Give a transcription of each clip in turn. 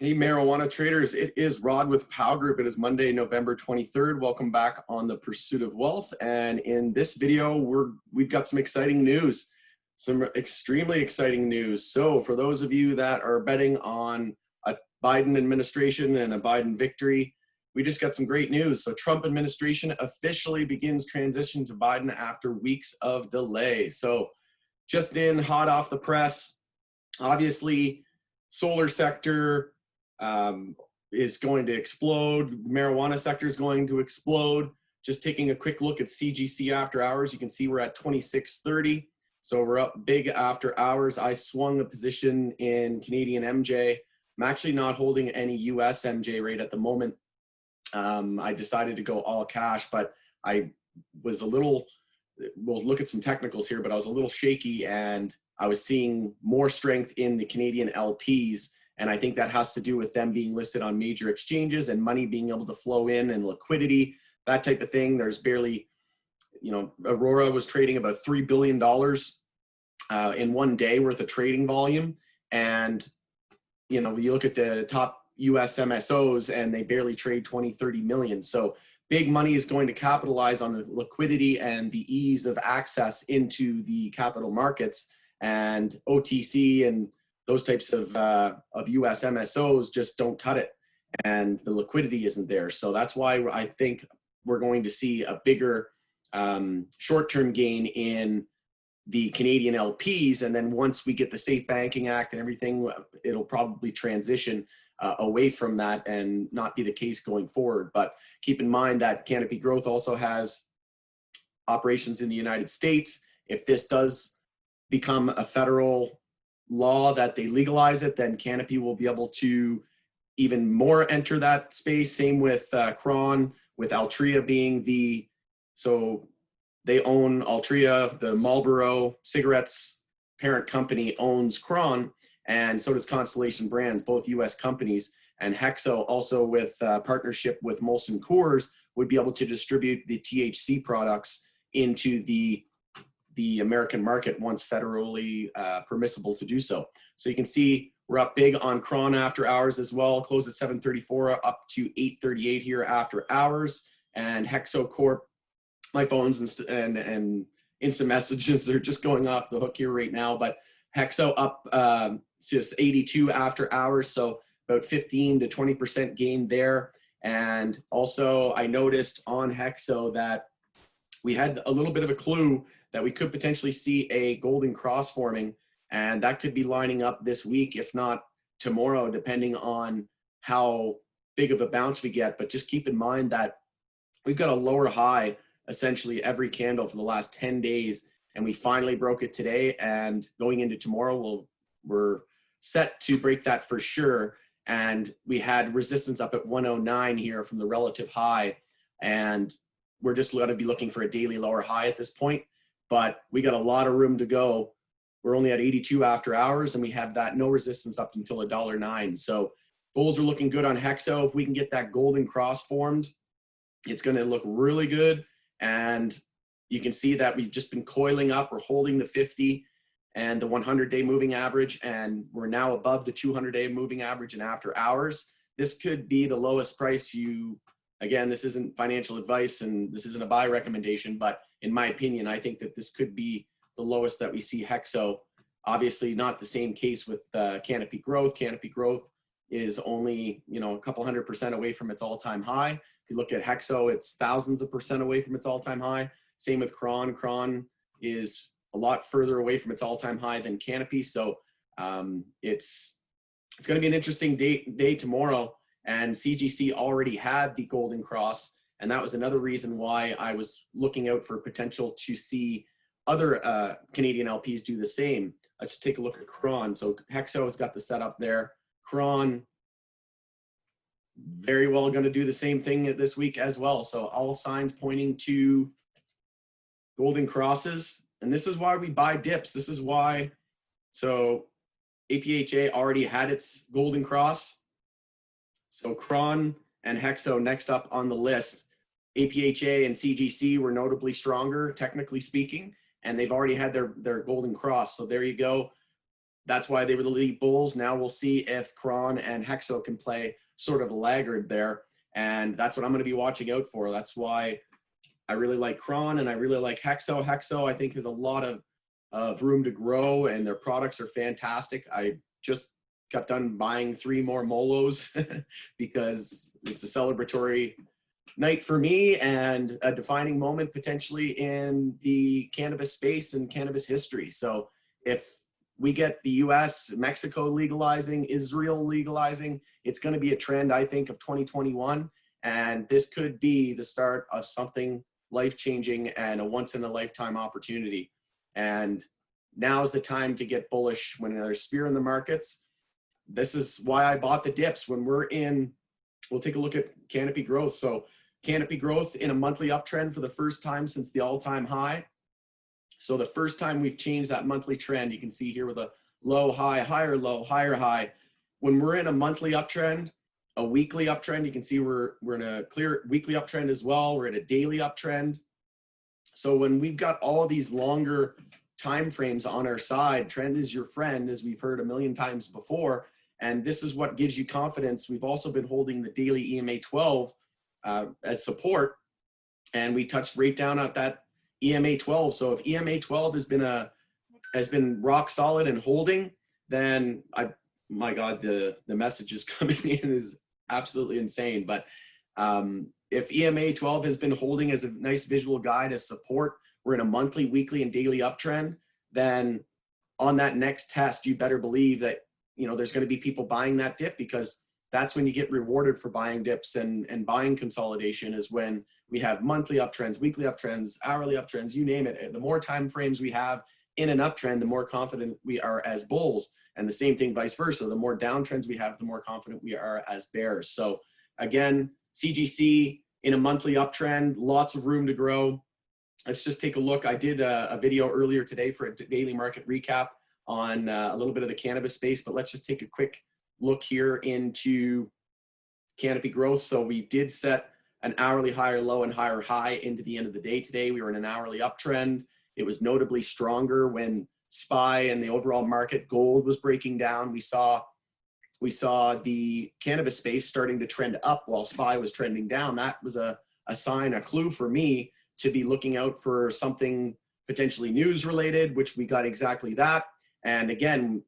Hey, marijuana traders, it is Rod with Powell Group. It is Monday, November 23rd. Welcome back on the Pursuit of Wealth. And in this video, we've got some exciting news, some extremely exciting news. So for those of you that are betting on a Biden administration and a Biden victory, we just got some great news. So Trump administration officially begins transition to Biden after weeks of delay. So just in, hot off the press, obviously, solar sector is going to explode. The marijuana sector is going to explode. Just taking a quick look at CGC after hours, you can see we're at 26.30. So we're up big after hours. I swung a position in Canadian MJ. I'm actually not holding any US MJ rate at the moment. I decided to go all cash, but I was a little, we'll look at some technicals here, but I was a little shaky and I was seeing more strength in the Canadian LPs. And I think that has to do with them being listed on major exchanges and money being able to flow in and liquidity, that type of thing. There's barely, Aurora was trading about $3 billion in one day worth of trading volume. And, you look at the top US MSOs and they barely trade 20, 30 million. So big money is going to capitalize on the liquidity and the ease of access into the capital markets, and OTC and those types of US MSOs just don't cut it, and the liquidity isn't there. So that's why I think we're going to see a bigger short-term gain in the Canadian LPs. And then once we get the Safe Banking Act and everything, it'll probably transition away from that and not be the case going forward. But keep in mind that Canopy Growth also has operations in the United States. If this does become a federal law that they legalize it, then Canopy will be able to even more enter that space. Same with Cron, with Altria being so they own Altria, the Marlboro cigarettes parent company owns Cron, and so does Constellation Brands, both US companies. And Hexo also with partnership with Molson Coors would be able to distribute the THC products into the American market once federally permissible to do so. So you can see we're up big on Cron after hours as well. Closed at 734, up to 838 here after hours. And Hexo Corp, my phones and instant messages are just going off the hook here right now. But Hexo up just 82 after hours, so about 15 to 20% gain there. And also I noticed on Hexo that we had a little bit of a clue that we could potentially see a golden cross forming, and that could be lining up this week, if not tomorrow, depending on how big of a bounce we get. But just keep in mind that we've got a lower high essentially every candle for the last 10 days, and we finally broke it today, and going into tomorrow, we're set to break that for sure. And we had resistance up at 109 here from the relative high, and we're just going to be looking for a daily lower high at this point. But we got a lot of room to go. We're only at 82 after hours, and we have that no resistance up until $1.09. So bulls are looking good on Hexo. If we can get that golden cross formed, it's going to look really good. And you can see that we've just been coiling up. We're holding the 50 and the 100-day moving average, and we're now above the 200-day moving average and after hours. This could be the lowest price again, this isn't financial advice and this isn't a buy recommendation, but in my opinion, I think that this could be the lowest that we see Hexo. Obviously not the same case with Canopy Growth. Canopy Growth is only, a couple 100% away from its all-time high. If you look at Hexo, it's thousands of percent away from its all-time high. Same with Cron. Cron is a lot further away from its all-time high than Canopy. So it's going to be an interesting day tomorrow. And CGC already had the golden cross, and that was another reason why I was looking out for potential to see other Canadian LPs do the same. Let's take a look at Cron. So Hexo has got the setup there. Cron very well going to do the same thing this week as well. So all signs pointing to golden crosses, and this is why we buy dips. This is why. So APHA already had its golden cross. So Cron and Hexo next up on the list. APHA and CGC were notably stronger, technically speaking, and they've already had their golden cross. So there you go. that's why they were the lead bulls. Now we'll see if Cron and Hexo can play sort of a laggard there. And that's what I'm going to be watching out for. That's why I really like Cron and I really like Hexo. Hexo, I think, has a lot of room to grow, and their products are fantastic. I just got done buying 3 more Molos because it's a celebratory night for me and a defining moment potentially in the cannabis space and cannabis history. So if we get the US, Mexico legalizing, Israel legalizing, it's going to be a trend, I think, of 2021. And this could be the start of something life-changing and a once-in-a-lifetime opportunity. And now's the time to get bullish when there's fear in the markets. This is why I bought the dips. When we're in, we'll take a look at canopy growth. So canopy growth in a monthly uptrend for the first time since the all-time high. So the first time we've changed that monthly trend, you can see here with a low, high, higher, low, higher, high. When we're in a monthly uptrend, a weekly uptrend, you can see we're in a clear weekly uptrend as well. We're in a daily uptrend. So when we've got all of these longer time frames on our side, trend is your friend, as we've heard a million times before. And this is what gives you confidence. We've also been holding the daily EMA 12 as support, and we touched right down at that EMA 12. So if EMA 12 has been rock solid and holding, then my God, the messages coming in is absolutely insane. But if EMA 12 has been holding as a nice visual guide as support, we're in a monthly, weekly, and daily uptrend, then on that next test, you better believe that, you know, there's going to be people buying that dip, because that's when you get rewarded for buying dips and buying consolidation, is when we have monthly uptrends, weekly uptrends, hourly uptrends, you name it. The more time frames we have in an uptrend, the more confident we are as bulls. And the same thing vice versa. The more downtrends we have, the more confident we are as bears. So again, CGC in a monthly uptrend, lots of room to grow. Let's just take a look. I did a video earlier today for a daily market recap on a little bit of the cannabis space, but let's just take a quick look here into canopy growth. So we did set an hourly higher low and higher high into the end of the day today. We were in an hourly uptrend. It was notably stronger when SPY and the overall market, gold was breaking down. We saw the cannabis space starting to trend up while SPY was trending down. That was a sign, a clue for me to be looking out for something potentially news related, which we got exactly that. And again,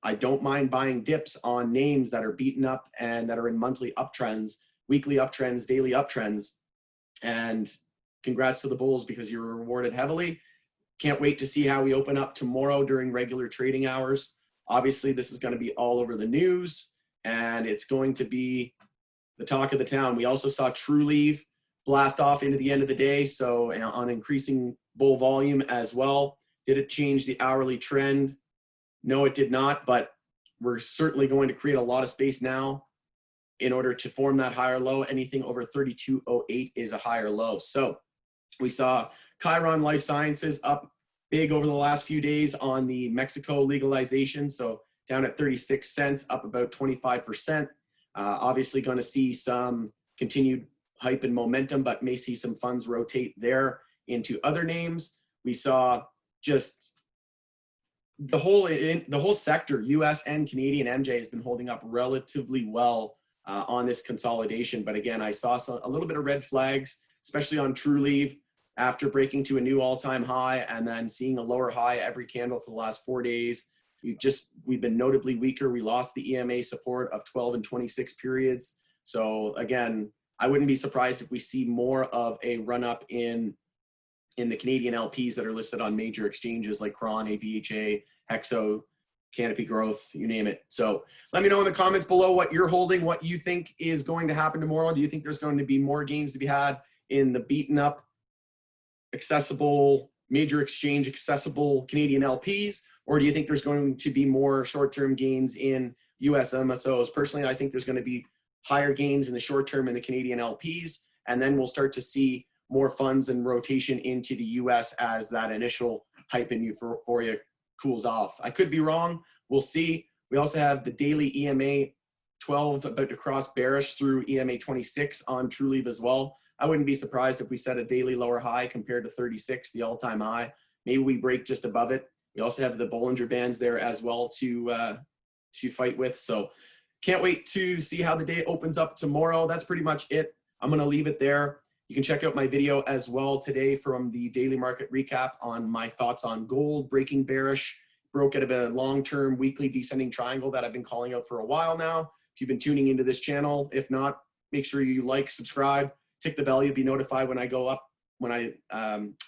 I don't mind buying dips on names that are beaten up and that are in monthly uptrends, weekly uptrends, daily uptrends. And congrats to the bulls, because you were rewarded heavily. Can't wait to see how we open up tomorrow during regular trading hours. Obviously, this is going to be all over the news, and it's going to be the talk of the town. We also saw Trulieve blast off into the end of the day, so on increasing bull volume as well. Did it change the hourly trend? No, it did not, but we're certainly going to create a lot of space now in order to form that higher low. Anything over 32.08 is a higher low. So we saw Chiron Life Sciences up big over the last few days on the Mexico legalization. So down at 36 cents, up about 25%. Obviously going to see some continued hype and momentum, but may see some funds rotate there into other names. We saw just the whole sector, US and Canadian MJ, has been holding up relatively well on this consolidation. But again, I saw a little bit of red flags, especially on Trulieve after breaking to a new all-time high and then seeing a lower high every candle for the last 4 days. We've been notably weaker. We lost the EMA support of 12 and 26 periods. So again, I wouldn't be surprised if we see more of a run up in the Canadian LPs that are listed on major exchanges like Cron, ABHA, Hexo, Canopy Growth, you name it. So let me know in the comments below what you're holding, what you think is going to happen tomorrow. Do you think there's going to be more gains to be had in the beaten up, accessible, major exchange accessible Canadian LPs? Or do you think there's going to be more short-term gains in US MSOs? Personally, I think there's going to be higher gains in the short term in the Canadian LPs, and then we'll start to see more funds and rotation into the US as that initial hype and euphoria cools off. I could be wrong. We'll see. We also have the daily EMA 12 about to cross bearish through EMA 26 on Trulieve as well. I wouldn't be surprised if we set a daily lower high compared to 36, the all-time high. Maybe we break just above it We also have the Bollinger Bands there as well to fight with. So can't wait to see how the day opens up tomorrow. That's pretty much it. I'm going to leave it there. You can check out my video as well today from the daily market recap on my thoughts on gold breaking bearish. Broke out of a long-term weekly descending triangle that I've been calling out for a while now. If you've been tuning into this channel, if not, make sure you like, subscribe, tick the bell. You'll be notified when I go up, when I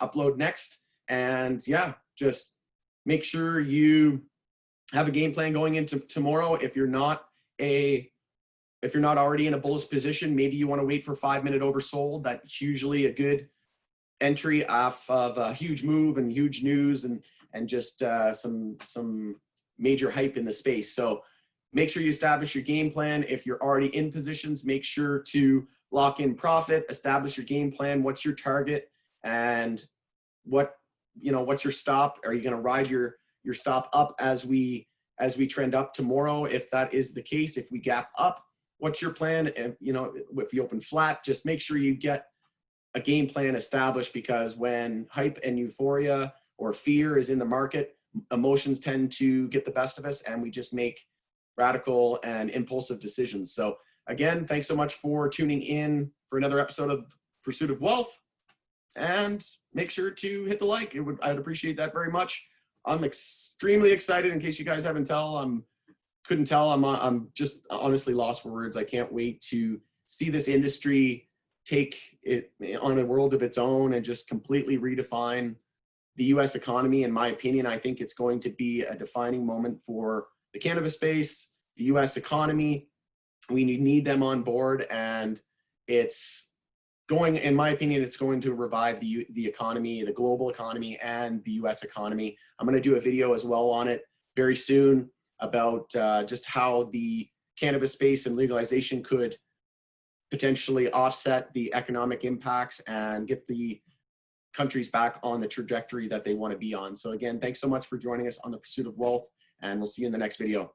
upload next. And yeah, just make sure you have a game plan going into tomorrow. If you're not already in a bullish position, maybe you want to wait for 5-minute oversold. That's usually a good entry off of a huge move and huge news and just some major hype in the space. So make sure you establish your game plan. If you're already in positions, make sure to lock in profit, establish your game plan. What's your target and what's your stop? Are you going to ride your stop up as we trend up tomorrow? If that is the case, if we gap up, what's your plan? And if you open flat, just make sure you get a game plan established, because when hype and euphoria or fear is in the market, emotions tend to get the best of us and we just make radical and impulsive decisions. So again, thanks so much for tuning in for another episode of Pursuit of Wealth, and make sure to hit the like. I'd appreciate that very much. I'm extremely excited. In case you guys couldn't tell, I'm just honestly lost for words. I can't wait to see this industry take it on a world of its own and just completely redefine the US economy. In my opinion, I think it's going to be a defining moment for the cannabis space, the US economy. We need them on board, and it's going, in my opinion, it's going to revive the economy, the global economy, and the US economy. I'm going to do a video as well on it very soon about just how the cannabis space and legalization could potentially offset the economic impacts and get the countries back on the trajectory that they want to be on. So again, thanks so much for joining us on the Pursuit of Wealth, and we'll see you in the next video.